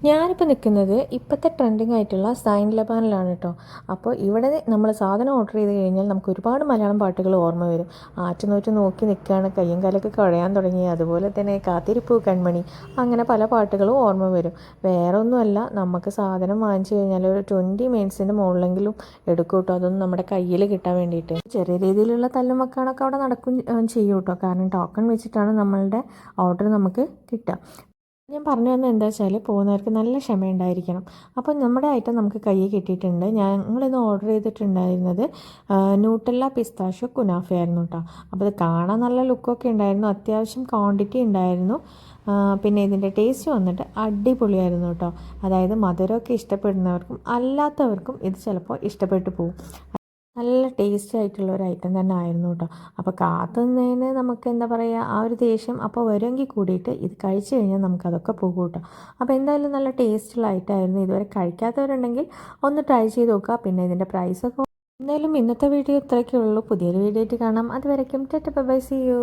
ഞാനിപ്പോൾ നിൽക്കുന്നത് ഇപ്പോഴത്തെ ട്രെൻഡിങ് ആയിട്ടുള്ള സൈൻ ലബാനിലാണ് കേട്ടോ. അപ്പോൾ ഇവിടെ നമ്മൾ സാധനം ഓർഡർ ചെയ്ത് കഴിഞ്ഞാൽ നമുക്ക് ഒരുപാട് മലയാളം പാട്ടുകൾ ഓർമ്മ വരും. ആറ്റുനോറ്റ് നോക്കി നിൽക്കുകയാണ്, കയ്യും കാലൊക്കെ കുഴയാൻ തുടങ്ങി, അതുപോലെ തന്നെ കാത്തിരിപ്പു കൺമണി, അങ്ങനെ പല പാട്ടുകളും ഓർമ്മ വരും. വേറെ ഒന്നുമല്ല, നമുക്ക് സാധനം വാങ്ങിച്ചു കഴിഞ്ഞാൽ ഒരു 20 മിനിറ്റ്സിൻ്റെ മുകളിലെങ്കിലും എടുക്കും കേട്ടോ. അതൊന്നും നമ്മുടെ കയ്യിൽ കിട്ടാൻ വേണ്ടിയിട്ട് ചെറിയ രീതിയിലുള്ള തല്ലും വെക്കാനൊക്കെ അവിടെ നടക്കും ചെയ്യും കേട്ടോ. കാരണം ടോക്കൺ വെച്ചിട്ടാണ് നമ്മളുടെ ഓർഡർ നമുക്ക് കിട്ടുക. ഞാൻ പറഞ്ഞു വന്നത് എന്താ വെച്ചാൽ പോകുന്നവർക്ക് നല്ല ക്ഷമയുണ്ടായിരിക്കണം. അപ്പോൾ നമ്മുടെ ഐറ്റം നമുക്ക് കയ്യിൽ കിട്ടിയിട്ടുണ്ട്. ഞങ്ങളിന്ന് ഓർഡർ ചെയ്തിട്ടുണ്ടായിരുന്നത് ന്യൂട്ടെല്ല പിസ്താഷ്യോ കുനാഫ ആയിരുന്നു കേട്ടോ. അപ്പോൾ ഇത് കാണാൻ നല്ല ലുക്കൊക്കെ ഉണ്ടായിരുന്നു, അത്യാവശ്യം ക്വാണ്ടിറ്റി ഉണ്ടായിരുന്നു. പിന്നെ ഇതിൻ്റെ ടേസ്റ്റ് വന്നിട്ട് അടിപൊളിയായിരുന്നു കേട്ടോ. അതായത് മധുരമൊക്കെ ഇഷ്ടപ്പെടുന്നവർക്കും അല്ലാത്തവർക്കും ഇത് ചിലപ്പോൾ ഇഷ്ടപ്പെട്ടു പോകും. നല്ല ടേസ്റ്റി ആയിട്ടുള്ള ഒരു ഐറ്റം തന്നെ ആയിരുന്നു കേട്ടോ. അപ്പോൾ കാത്തുനിന്നതിന് നമുക്ക് എന്താ പറയുക, ആ ഒരു ദേഷ്യം അപ്പോൾ വരുമെങ്കിൽ കൂടിയിട്ട് ഇത് കഴിച്ചു കഴിഞ്ഞാൽ നമുക്കതൊക്കെ പോകും കേട്ടോ. അപ്പോൾ എന്തായാലും നല്ല ടേസ്റ്റുള്ള ഐറ്റം ആയിരുന്നു. ഇതുവരെ കഴിക്കാത്തവരുണ്ടെങ്കിൽ ഒന്ന് ട്രൈ ചെയ്ത് നോക്കുക. പിന്നെ ഇതിൻ്റെ പ്രൈസൊക്കെ എന്തായാലും ഇന്നത്തെ വീഡിയോ ഇത്രയൊക്കെ ഉള്ളൂ. പുതിയൊരു വീഡിയോ ആയിട്ട് കാണാം. അതുവരയ്ക്കും tata bye bye, see U.